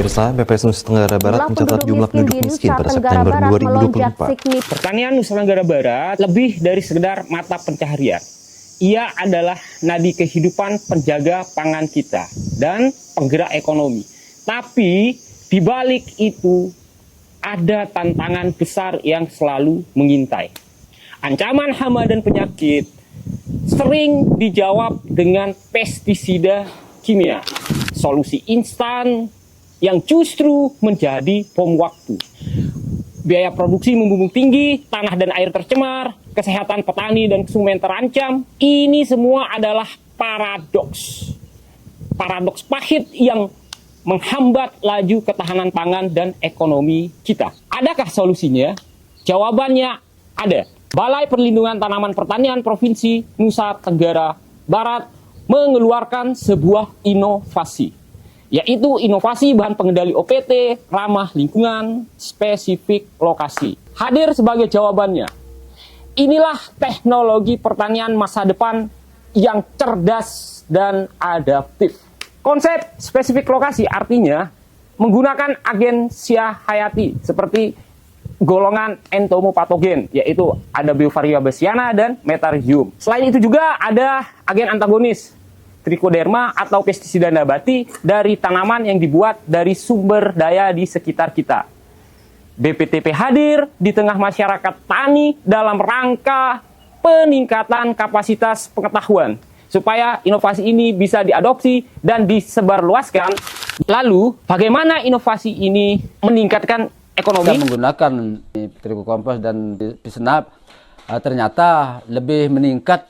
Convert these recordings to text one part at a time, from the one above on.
Pemirsa, BPS Nusa Tenggara Barat mencatat jumlah penduduk miskin pada September 2024. Pertanian Nusa Tenggara Barat lebih dari sekedar mata pencaharian. Ia adalah nadi kehidupan penjaga pangan kita dan penggerak ekonomi. Tapi di balik itu ada tantangan besar yang selalu mengintai. Ancaman hama dan penyakit sering dijawab dengan pestisida kimia. Solusi instan yang justru menjadi bom waktu. Biaya produksi membumbung tinggi, tanah dan air tercemar, kesehatan petani dan konsumen terancam. Ini semua adalah paradoks. Paradoks pahit yang menghambat laju ketahanan pangan dan ekonomi kita. Adakah solusinya? Jawabannya ada. Balai Perlindungan Tanaman Pertanian Provinsi Nusa Tenggara Barat mengeluarkan sebuah inovasi, yaitu inovasi bahan pengendali OPT ramah lingkungan spesifik lokasi. Hadir sebagai jawabannya. Inilah teknologi pertanian masa depan yang cerdas dan adaptif. Konsep spesifik lokasi artinya menggunakan agen hayati seperti golongan entomopatogen, yaitu ada Beauveria bassiana dan Metarhizium. Selain itu juga ada agen antagonis Trichoderma atau pestisida nabati dari tanaman yang dibuat dari sumber daya di sekitar kita. BPTP hadir di tengah masyarakat tani dalam rangka peningkatan kapasitas pengetahuan supaya inovasi ini bisa diadopsi dan disebarluaskan. Lalu, bagaimana inovasi ini meningkatkan ekonomi? Kita menggunakan terigu kompos dan bisenap ternyata lebih meningkat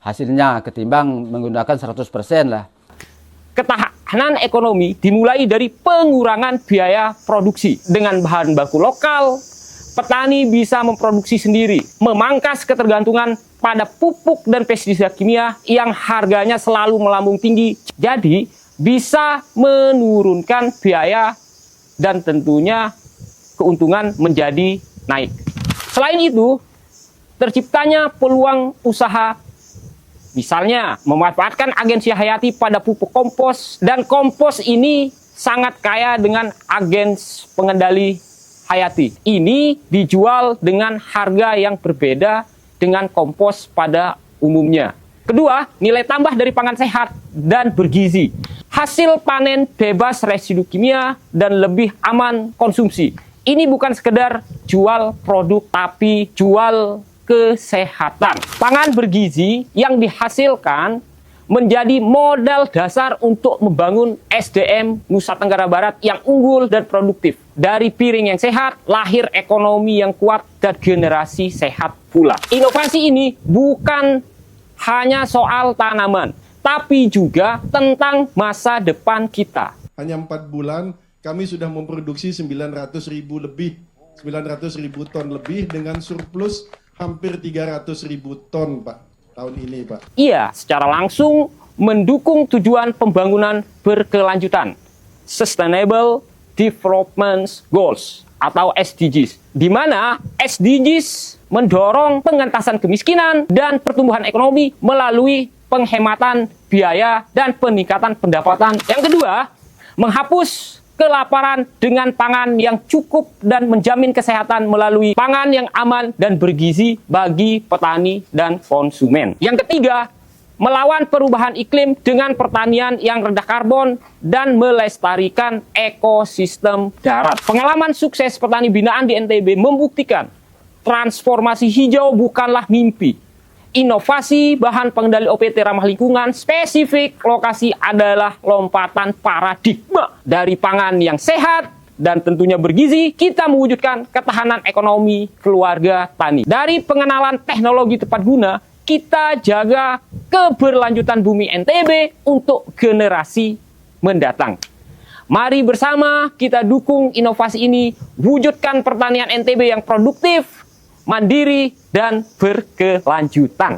hasilnya ketimbang menggunakan 100% lah. Ketahanan ekonomi dimulai dari pengurangan biaya produksi. Dengan bahan baku lokal, petani bisa memproduksi sendiri, memangkas ketergantungan pada pupuk dan pestisida kimia yang harganya selalu melambung tinggi. Jadi, bisa menurunkan biaya dan tentunya keuntungan menjadi naik. Selain itu, terciptanya peluang usaha. Misalnya, memanfaatkan agen hayati pada pupuk kompos, dan kompos ini sangat kaya dengan agen pengendali hayati. Ini dijual dengan harga yang berbeda dengan kompos pada umumnya. Kedua, nilai tambah dari pangan sehat dan bergizi. Hasil panen bebas residu kimia dan lebih aman konsumsi. Ini bukan sekedar jual produk, tapi jual kesehatan. Pangan bergizi yang dihasilkan menjadi modal dasar untuk membangun SDM Nusa Tenggara Barat yang unggul dan produktif. Dari piring yang sehat, lahir ekonomi yang kuat, dan generasi sehat pula. Inovasi ini bukan hanya soal tanaman, tapi juga tentang masa depan kita. Hanya 4 bulan, kami sudah memproduksi 900.000 ton lebih dengan surplus hampir 300.000 ton, Pak, tahun ini, Pak. Ia secara langsung mendukung tujuan pembangunan berkelanjutan, Sustainable Development Goals atau SDGs, di mana SDGs mendorong pengentasan kemiskinan dan pertumbuhan ekonomi melalui penghematan biaya dan peningkatan pendapatan. Yang kedua, menghapus kelaparan dengan pangan yang cukup dan menjamin kesehatan melalui pangan yang aman dan bergizi bagi petani dan konsumen. Yang ketiga, melawan perubahan iklim dengan pertanian yang rendah karbon dan melestarikan ekosistem darat. Pengalaman sukses petani binaan di NTB membuktikan transformasi hijau bukanlah mimpi. Inovasi bahan pengendali OPT ramah lingkungan spesifik lokasi adalah lompatan paradigma. Dari pangan yang sehat dan tentunya bergizi, kita mewujudkan ketahanan ekonomi keluarga tani. Dari pengenalan teknologi tepat guna, kita jaga keberlanjutan bumi NTB untuk generasi mendatang. Mari bersama kita dukung inovasi ini, wujudkan pertanian NTB yang produktif, mandiri, dan berkelanjutan.